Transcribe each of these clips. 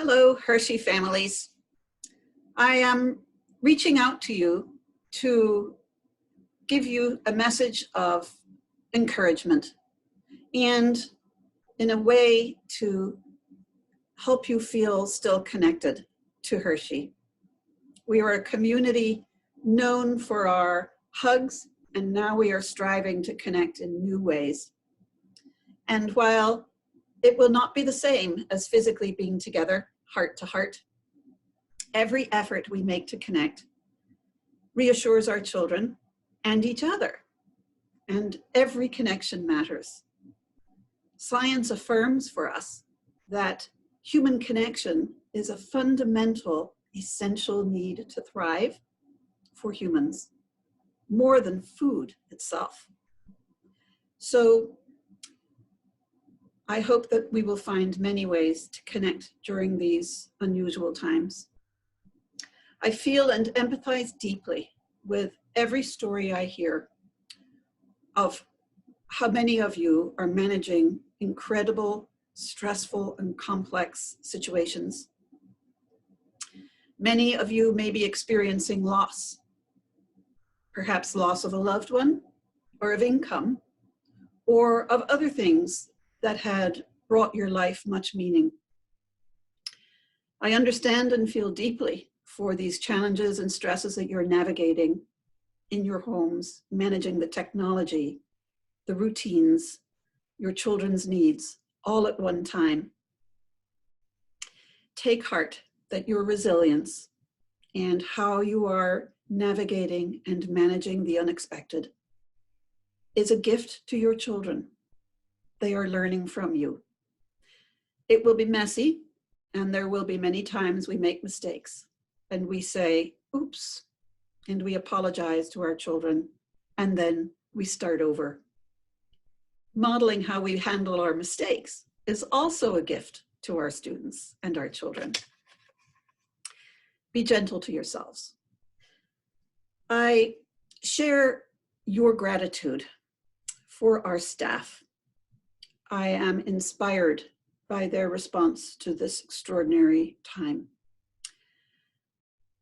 Hello, Hershey families. I am reaching out to you to give you a message of encouragement and in a way to help you feel still connected to Hershey. We are a community known for our hugs, and now we are striving to connect in new ways. And while it will not be the same as physically being together, heart to heart, every effort we make to connect reassures our children and each other, and every connection matters. Science affirms for us that human connection is a fundamental, essential need to thrive for humans, more than food itself. So I hope that we will find many ways to connect during these unusual times. I feel and empathize deeply with every story I hear of how many of you are managing incredible, stressful, and complex situations. Many of you may be experiencing loss, perhaps loss of a loved one, or of income, or of other things that had brought your life much meaning. I understand and feel deeply for these challenges and stresses that you're navigating in your homes, managing the technology, the routines, your children's needs, all at one time. Take heart that your resilience and how you are navigating and managing the unexpected is a gift to your children. They are learning from you. It will be messy, and there will be many times we make mistakes and we say, oops, and we apologize to our children, and then we start over. Modeling how we handle our mistakes is also a gift to our students and our children. Be gentle to yourselves. I share your gratitude for our staff. I am inspired by their response to this extraordinary time.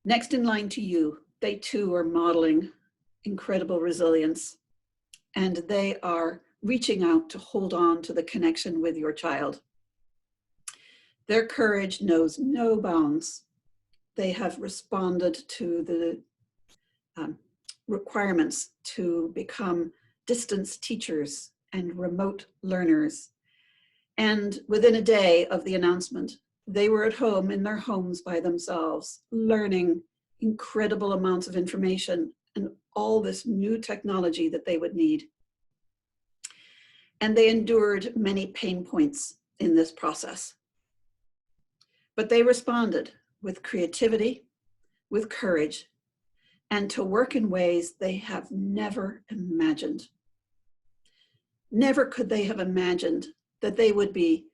Next in line to you, they too are modeling incredible resilience, and they are reaching out to hold on to the connection with your child. Their courage knows no bounds. They have responded to the requirements to become distance teachers and remote learners. And within a day of the announcement, they were at home in their homes by themselves, learning incredible amounts of information and all this new technology that they would need. And they endured many pain points in this process. But they responded with creativity, with courage, and to work in ways they have never imagined. Never could they have imagined that they would be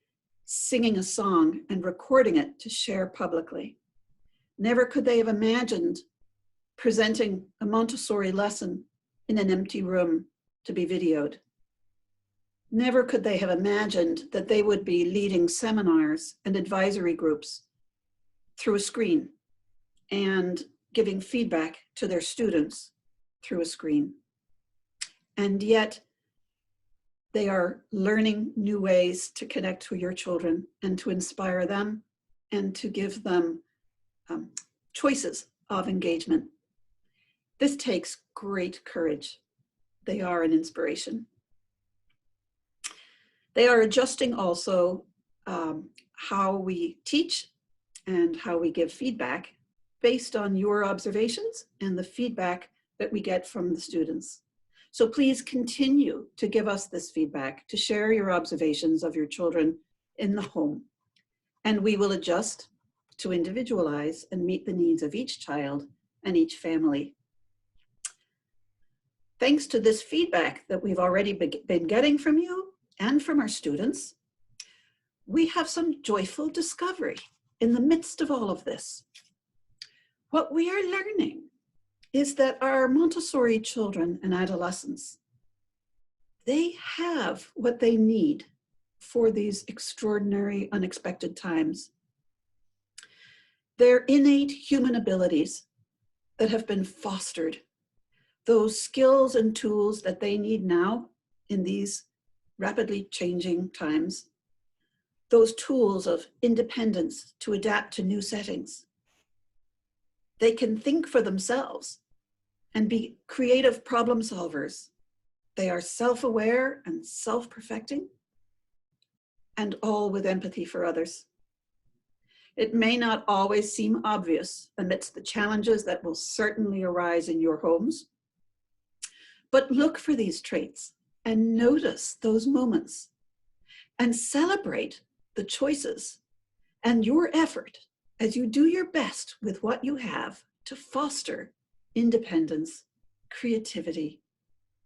singing a song and recording it to share publicly. Never could they have imagined presenting a Montessori lesson in an empty room to be videoed. Never could they have imagined that they would be leading seminars and advisory groups through a screen and giving feedback to their students through a screen. And yet, they are learning new ways to connect with your children and to inspire them and to give them choices of engagement. This takes great courage. They are an inspiration. They are adjusting also how we teach and how we give feedback based on your observations and the feedback that we get from the students. So please continue to give us this feedback, to share your observations of your children in the home. And we will adjust to individualize and meet the needs of each child and each family. Thanks to this feedback that we've already been getting from you and from our students, we have some joyful discovery in the midst of all of this. What we are learning is that our Montessori children and adolescents, they have what they need for these extraordinary, unexpected times. Their innate human abilities that have been fostered, those skills and tools that they need now in these rapidly changing times, those tools of independence to adapt to new settings. They can think for themselves and be creative problem solvers. They are self-aware and self-perfecting, and all with empathy for others. It may not always seem obvious amidst the challenges that will certainly arise in your homes, but look for these traits and notice those moments and celebrate the choices and your effort as you do your best with what you have to foster independence, creativity,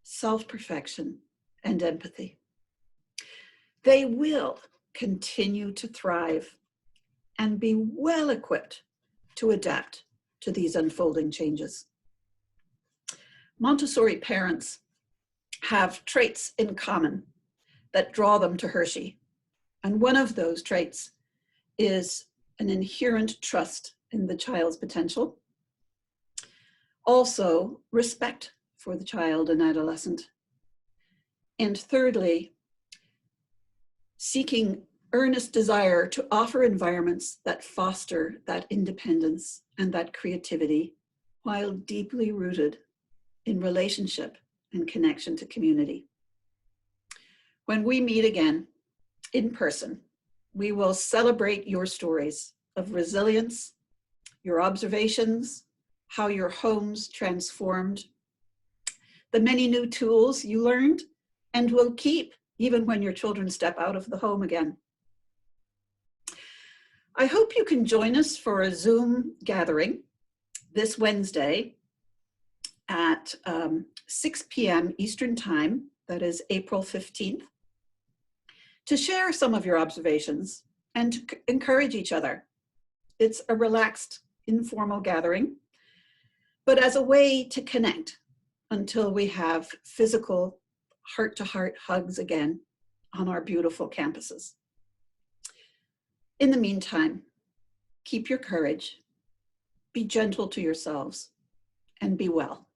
self-perfection, and empathy. They will continue to thrive and be well equipped to adapt to these unfolding changes. Montessori parents have traits in common that draw them to Hershey. And one of those traits is an inherent trust in the child's potential. Also, respect for the child and adolescent. And thirdly, seeking earnest desire to offer environments that foster that independence and that creativity while deeply rooted in relationship and connection to community. When we meet again in person, we will celebrate your stories of resilience, your observations, how your homes transformed, the many new tools you learned and will keep even when your children step out of the home again. I hope you can join us for a Zoom gathering this Wednesday at 6 p.m. Eastern Time, that is April 15th, to share some of your observations and to encourage each other. It's a relaxed, informal gathering, but as a way to connect until we have physical heart-to-heart hugs again on our beautiful campuses. In the meantime, keep your courage, be gentle to yourselves, and be well.